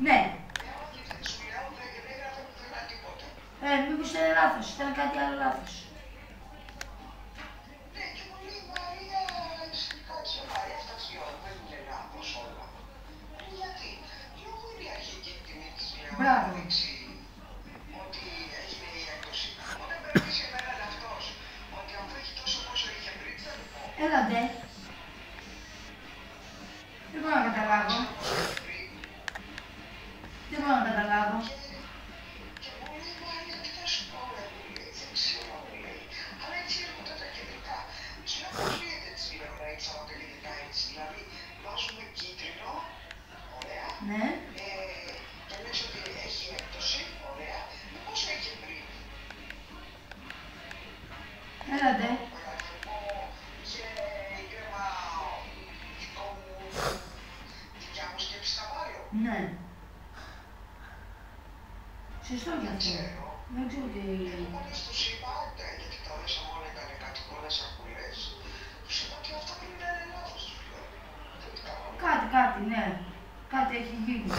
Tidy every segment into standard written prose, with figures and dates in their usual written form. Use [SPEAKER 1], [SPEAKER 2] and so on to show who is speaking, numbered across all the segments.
[SPEAKER 1] Ναι.
[SPEAKER 2] Σου λέω δεν έγραφε πουθενά τίποτα.
[SPEAKER 1] Μήπως ήταν λάθος, ήταν κάτι άλλο λάθος.
[SPEAKER 2] Ναι, και μου λέει Μαρία, κάτσε Μαρία, αυτά δεν είναι λάθος όλα. Γιατί, λέω εγώ είναι η αρχική τιμή της, λέω, να δείξει ότι έγινε η έκδοση. Όταν με ρωτήσει εμένα αυτός, ότι αν έχει τόσο πόσο είχε πριν, θα του πω.
[SPEAKER 1] Έλατε. Δεν μπορώ να καταλάβω. Δεν μπορώ να καταλάβω.
[SPEAKER 2] Και μου λέει Μαρία, τι θα σου πω, μου λέει, δεν ξέρω, μου λέει. Αλλά έτσι έρχονται τα κεντρικά. Του λέω πώς γίνεται έτσι, λέω, να έτσι από τα κεντρικά έτσι. Δηλαδή, βάζουμε κίτρινο, ωραία.
[SPEAKER 1] Ναι.
[SPEAKER 2] Και λες ότι έχει έκπτωση, ωραία. Πόσο είχε πριν.
[SPEAKER 1] Έλατε.
[SPEAKER 2] Είχε γκρέμα δικό μου, δικιά μου σκέψη στα βάλω.
[SPEAKER 1] Ναι. Σωστό και αυτό. Δεν ξέρω τι...
[SPEAKER 2] Μόλις τους είπα, γιατί τα δέσαμε όλα ήταν κάτι πολλές ακουλές, τους είπα ότι αυτά πρέπει να είναι λάθος τους λέω.
[SPEAKER 1] Κάτι, ναι. Κάτι έχει γίνει.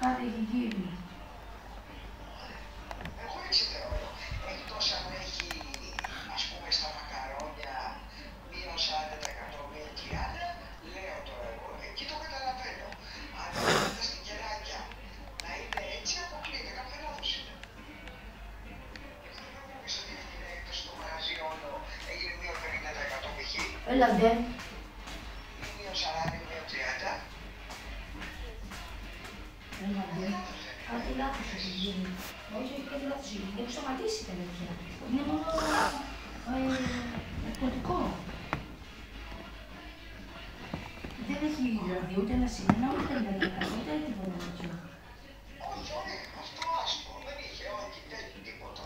[SPEAKER 1] Κάτι έχει γίνει.
[SPEAKER 2] Εγώ έτσι θεωρώ. Εκτός αν έχει, ας πούμε, στα μακαρόνια μείον 40%, μείον 30%, λέω το εγώ. Εκεί το καταλαβαίνω. Αν είναι στην κεράκια να είναι έτσι, αποκλείεται. Κάποιο λάθος είναι. Δεν νομίζω ότι έγινε εκτός στο μαγαζί όλο, έγινε μείον 50% π.χ.
[SPEAKER 1] Έλατε.
[SPEAKER 2] Ή μείον 40, μείον 30.
[SPEAKER 1] Έλατε. Κάτι λάθος έχει γίνει. Όχι, κάτι λάθος έχει γίνει. Έχω σταματήσει τα τέτοια. Είναι μόνο ναρκωτικό. Δεν έχει δηλαδή ούτε ένα σημείο, ούτε ένα ούτε τίποτα τέτοιο.
[SPEAKER 2] Όχι, αυτό άσχο. Δεν είχε, όχι, τίποτα.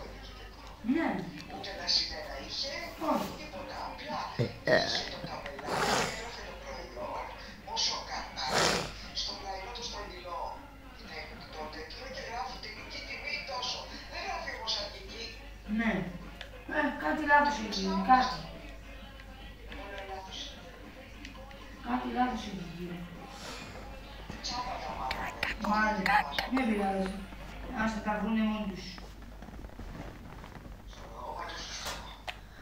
[SPEAKER 1] Ναι.
[SPEAKER 2] Ούτε ένα συνένα είχε,
[SPEAKER 1] Όχι.
[SPEAKER 2] τίποτα. Απλά είχε το ταμπελάκι, έγραφε το προϊόν, όσο κατάλληλο, στο πλαϊνό του στρογγυλό. Είναι το τέτοιο και γράφει τελική τιμή τόσο. Δεν γράφει όμως αρχική.
[SPEAKER 1] Ναι. Κάτι λάθος έχει γίνει, κάτι.
[SPEAKER 2] Μόνο λάθος.
[SPEAKER 1] Κάτι λάθος έχει γίνει.
[SPEAKER 2] Τσάμπα τα μάτια.
[SPEAKER 1] Μάλιστα. Δεν πειράζει. Ας τα βρούνε μόνοι τους.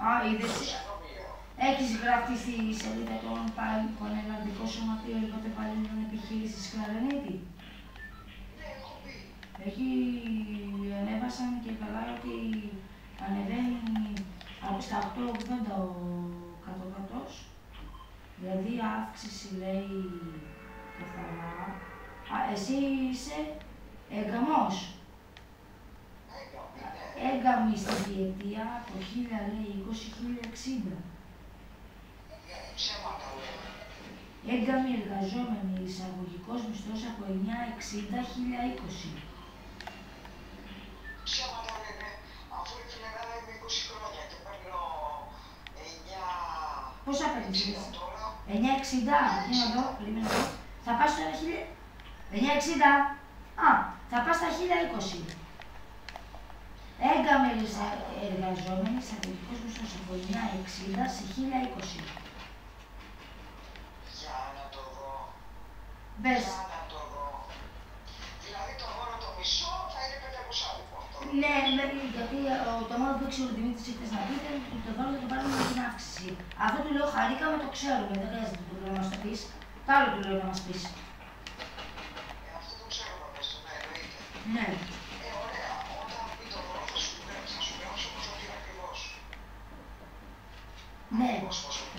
[SPEAKER 1] Α, είδες. Έχεις γραφτεί στη σελίδα των Πανελλαδικών Σωματείων Υποτεπαλλήλων Επιχείρησης Κλαρενίτη.
[SPEAKER 2] Ναι, έχω πει.
[SPEAKER 1] Εκεί ανέβασαν και καλά ότι ανεβαίνει από στα 8,80 ο κατώτατος. Δηλαδή αύξηση λέει καθαρά. Εσύ είσαι έγκαμος. Έγκαμη στη διετία από 1000 λέει 20-1060.
[SPEAKER 2] Ψέματα λέω.
[SPEAKER 1] Έγκαμη εργαζόμενη εισαγωγικός μισθός από 960-1020.
[SPEAKER 2] Ψέματα λένε, αφού η φιλενάδα είμαι 20 χρόνια και παίρνω 9...
[SPEAKER 1] Πόσα παίρνεις εσύ?
[SPEAKER 2] τώρα.
[SPEAKER 1] 960. Για να δω, περίμενε εδώ. Θα πας στο 960. Α, θα πας στα 1020. Έγκαμη εργαζόμενη εισαγωγικός μισθός από 960 σε 1020.
[SPEAKER 2] Για να το δω.
[SPEAKER 1] Μπες.
[SPEAKER 2] Για να το δω. Δηλαδή το μόνο το μισό θα είναι 500 από αυτό.
[SPEAKER 1] Ναι, γιατί το μόνο που ήξερε ο Δημήτρης ήθελες να πείτε ότι το δώρο θα το πάρουμε με την αύξηση. Αυτό του λέω χαρήκαμε, το ξέρουμε, δεν χρειάζεται το να μας το πεις. Το άλλο του λέω να μας πεις.
[SPEAKER 2] Αυτό το ξέρω να πες, ναι, εννοείται.
[SPEAKER 1] Ναι.
[SPEAKER 2] Ωραία, όταν πει το δώρο θα σου γράψω πώς το είναι ακριβώς.
[SPEAKER 1] Ναι,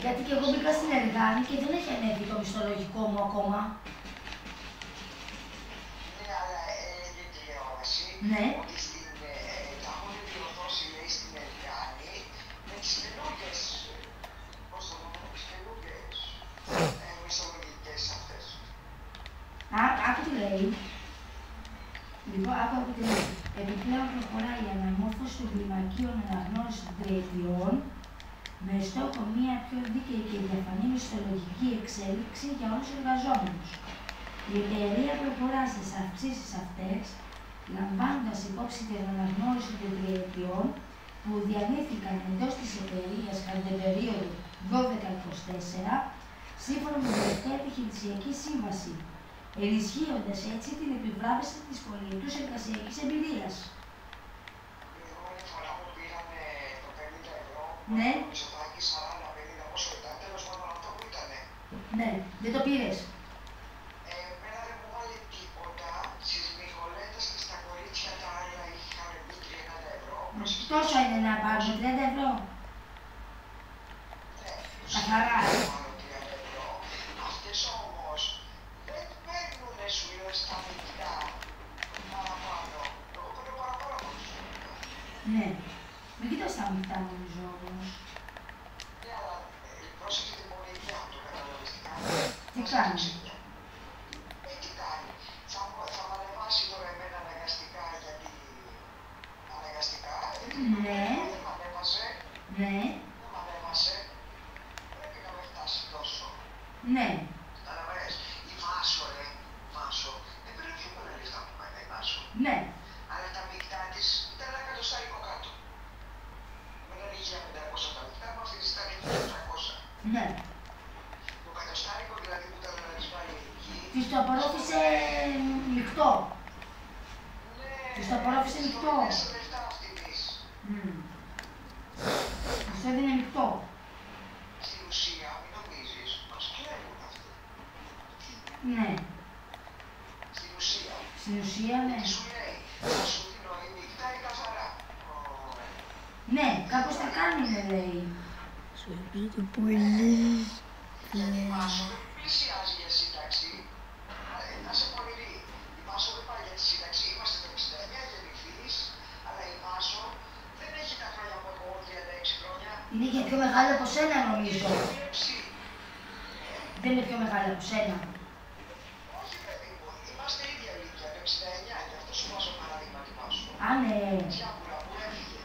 [SPEAKER 1] γιατί και εγώ μπήκα στην Εργάνη και δεν έχει ανέβει το μισθολογικό μου ακόμα.
[SPEAKER 2] Ναι, αλλά έλεγε η τηλεόραση
[SPEAKER 1] Ναι.
[SPEAKER 2] ότι τα έχουν διορθώσει λέει στην Εργάνη με τις καινούργιες, πώς το πούμε, τις καινούργιες μισθολογικές αυτές.
[SPEAKER 1] Άκου τι λέει. Λοιπόν, άκου τι λέει. Επιπλέον προχωράει η αναμόρφωση των κλιμακίων αναγνώρισης των τριετιών με στόχο μια πιο δίκαιη και διαφανή μισθολογική εξέλιξη για όλους τους εργαζόμενους. Η εταιρεία προχωρά στις αυξήσεις αυτές, λαμβάνοντας υπόψη την αναγνώριση των τριετιών που διανύθηκαν εντός της εταιρείας κατά την περίοδο 12-24, σύμφωνα με την τελευταία επιχειρησιακή σύμβαση ενισχύοντας έτσι την επιβράβευση της πολυετούς εργασιακής εμπειρίας. Ναι. Ναι, δεν το πήρες.
[SPEAKER 2] Εμένα δεν μου βάλει τίποτα. Στις Μικολέτες και στα κορίτσια τα άλλα είχαν μπει 30 ευρώ.
[SPEAKER 1] Τόσο είναι να πάρουμε, 30 ευρώ.
[SPEAKER 2] Ναι,
[SPEAKER 1] καθαρά.
[SPEAKER 2] Αυτές όμως δεν παίρνουνε σου λέω στα μικρά παραπάνω. Εγώ παίρνω παραπάνω από τους μικρά.
[SPEAKER 1] Ναι. Μην κοιτάς τα μικρά νομίζω όμως.
[SPEAKER 2] Ναι, αλλά πρόσεχε την πολιτεία του καταλαβιστικά.
[SPEAKER 1] Τι κάνει.
[SPEAKER 2] Τι κάνει. Θα μ' ανεβάσει τώρα εμένα αναγκαστικά γιατί... Αναγκαστικά, γιατί
[SPEAKER 1] Ναι.
[SPEAKER 2] δεν μ' ανέβασε.
[SPEAKER 1] Ναι.
[SPEAKER 2] Δεν μ' ανέβασε. Πρέπει να με φτάσει τόσο.
[SPEAKER 1] Ναι.
[SPEAKER 2] Καταλαβαίνεις. Η Βάσο, ρε. Βάσο. Δεν πρέπει πιο πολλά λεφτά που πάει η Βάσο.
[SPEAKER 1] Ναι.
[SPEAKER 2] Αλλά τα μεικτά της ήταν ένα εκατοστάρικο κάτω. Με έναν 1500 τα μεικτά, μου αυτή ήταν 1400.
[SPEAKER 1] Ναι.
[SPEAKER 2] Το εκατοστάρικο δηλαδή που ήταν να της βάλει εκεί.
[SPEAKER 1] Της το απορρόφησε μεικτό.
[SPEAKER 2] Ναι.
[SPEAKER 1] Της το απορρόφησε μεικτό.
[SPEAKER 2] Στο έδωσε λεφτά αυτή της.
[SPEAKER 1] Της το έδινε μεικτό.
[SPEAKER 2] Στην ουσία, μην νομίζεις, μας κλέβουν αυτοί.
[SPEAKER 1] Ναι.
[SPEAKER 2] Στην ουσία.
[SPEAKER 1] Στην ουσία, ναι.
[SPEAKER 2] Τι σου λέει, θα σου δίνω η μεικτά ή καθαρά.
[SPEAKER 1] Ναι, κάπως τα κάνει, ναι, λέει.
[SPEAKER 3] Σου πείτε πολύ.
[SPEAKER 2] Γιατί η Βάσο δεν πλησιάζει για σύνταξη. Να σε πονηρεί. Η Βάσο δεν πάει για τη σύνταξη. Είμαστε το 69 γεννηθείς, αλλά η Βάσο δεν έχει τα χρόνια που έχω 36 χρόνια.
[SPEAKER 1] Είναι και πιο μεγάλη από σένα, νομίζω.
[SPEAKER 2] Έχει δουλέψει.
[SPEAKER 1] Δεν είναι πιο μεγάλη από σένα.
[SPEAKER 2] Όχι, παιδί μου, είμαστε ίδια ηλικία, το 69, γι' αυτό σου βάζω παράδειγμα τη Βάσο.
[SPEAKER 1] Α, ναι.
[SPEAKER 2] Διάβουλα που έφυγε.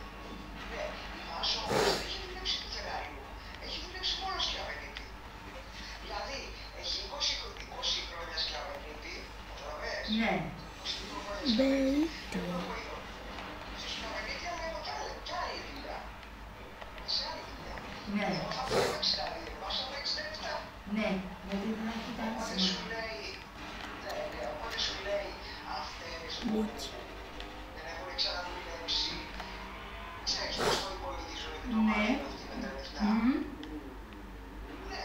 [SPEAKER 2] Ναι, η Βάσο όμως δεν έχει δουλέψει του Φεράριου. Έχει δουλέψει μόνο σκλαβενίτη. Δηλαδή, έχει 20 χρόνια σκλαβενίτη, καταλαβαίνεις.
[SPEAKER 1] Ναι.
[SPEAKER 2] 20 χρόνια σκλαβενίτη. Εγώ βοηθώ. Στο σκλαβενίτη αλλά έχω κι άλλη δουλειά. Σε άλλη δουλειά.
[SPEAKER 1] Ναι.
[SPEAKER 2] Εγώ θα πω 62, η Βάσο θα 67.
[SPEAKER 1] Ναι. Γιατί δεν έχει τα
[SPEAKER 2] Οπότε
[SPEAKER 1] άσχημα.
[SPEAKER 2] σου λέει, ναι, οπότε σου λέει αυτές που δεν έχουν ξαναδουλέψει, ξέρεις πώς το υπολογίζουν και το
[SPEAKER 1] Ναι.
[SPEAKER 2] μάθουν αυτοί με τα λεφτά. Ναι.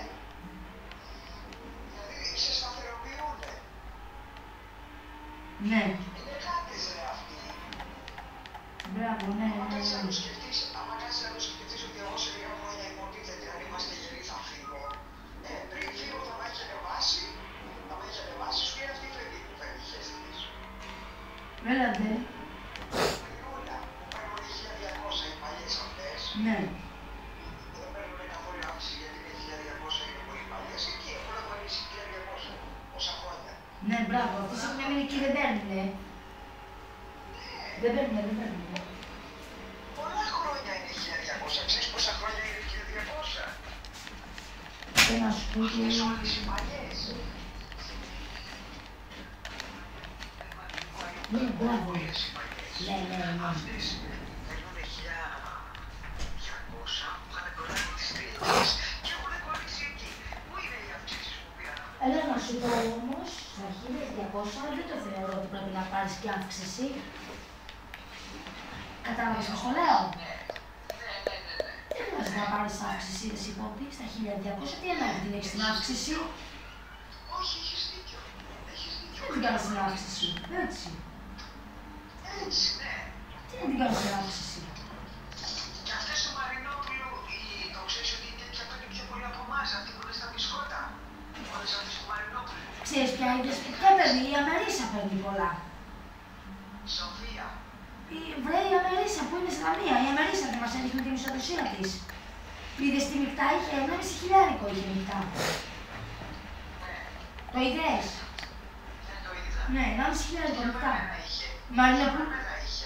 [SPEAKER 2] Δηλαδή σε σταθεροποιούνε.
[SPEAKER 1] Ναι.
[SPEAKER 2] Είναι κάτες ρε αυτοί.
[SPEAKER 1] Μπράβο, ναι,
[SPEAKER 2] Άμα
[SPEAKER 1] ναι,
[SPEAKER 2] κάτσεις να
[SPEAKER 1] ναι.
[SPEAKER 2] το σκεφτείς, ότι εγώ σε λίγα χρόνια υποτίθεται αν είμαστε γεροί θα φύγω. Πριν φύγω θα με έχει ανεβάσει, σου λέει αυτή η φρενή που φέρνει η χέστη της.
[SPEAKER 1] Έλατε.
[SPEAKER 2] Φρενούλα που παίρνουν 1200 οι παλιές αυτές,
[SPEAKER 1] Ναι.
[SPEAKER 2] δεν παίρνουν καθόλου αύξηση γιατί είναι 1200 είναι πολύ παλιές, εκεί έχουν αγωνίσει 1200 πόσα χρόνια.
[SPEAKER 1] Ναι, μπράβο. Αυτές έχουν μείνει εκεί, δεν παίρνουνε. Δεν παίρνουνε, δεν παίρνουνε.
[SPEAKER 2] Πολλά χρόνια είναι 1200, ξέρεις πόσα χρόνια είναι 1200.
[SPEAKER 1] Ένα σπίτι.
[SPEAKER 2] Αυτές όλες οι παλιές.
[SPEAKER 1] Ναι, μπράβο.
[SPEAKER 2] Όλες οι παλιές.
[SPEAKER 1] Ναι, ναι, ναι.
[SPEAKER 2] Αυτές παίρνουν 1200, είχαν κολλήσει τις τρίτες και έχουν κολλήσει εκεί. Πού είναι οι αυξήσεις που πήραν?
[SPEAKER 1] Έλα να σου πω όμως, στα 1200 δεν το θεωρώ ότι πρέπει να πάρεις και αύξηση. Κατάλαβες πώς το λέω.
[SPEAKER 2] Ναι.
[SPEAKER 1] Δεν χρειάζεται να πάρεις αύξηση, εσύ Πόπη, στα 1200. Τι ανάγκη την έχεις την αύξηση.
[SPEAKER 2] Όχι, έχεις δίκιο. Έχεις δίκιο.
[SPEAKER 1] Δεν την κάνεις την αύξηση. Έτσι.
[SPEAKER 2] Έτσι, ναι.
[SPEAKER 1] Τι να την κάνεις την αύξηση.
[SPEAKER 2] Και αυτές του Μαρινόπουλου, το ξέρεις ότι η τέτοια παίρνει πιο πολύ από εμάς, αυτή που είναι στα μπισκότα. Όλες αυτές του Μαρινόπουλου.
[SPEAKER 1] Ξέρεις ποια είναι, ποια παίρνει, η Αμερίσα παίρνει πολλά.
[SPEAKER 2] Σοφία.
[SPEAKER 1] Βρε η Αμερίσα που είναι στη Λαμία, η Αμερίσα δεν μας έδειχνε την ισοδοσία της. Είδες τη μεικτά, είχε 1,5 είχε μεικτά.
[SPEAKER 2] Ναι.
[SPEAKER 1] Το είδες.
[SPEAKER 2] Δεν το είδα.
[SPEAKER 1] Ναι, 1,5 μεικτά.
[SPEAKER 2] Μένα είχε.
[SPEAKER 1] Μαρίνα που...
[SPEAKER 2] Μένα είχε.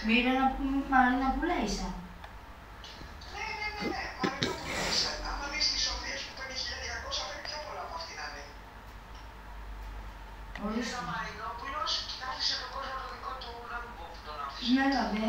[SPEAKER 1] Μαρίνα που λέισα.
[SPEAKER 2] Ναι. Μαρινόπουλου. Άμα δεις τις Σοφίες που παίρνει 1200, παίρνει πιο πολλά από αυτήν να είναι. Είναι
[SPEAKER 1] Ορίστε.
[SPEAKER 2] ο Μαρινόπουλος και άφησε τον κόσμο το δικό του να μην πω που τον άφησε.
[SPEAKER 1] Ναι, λαβέ.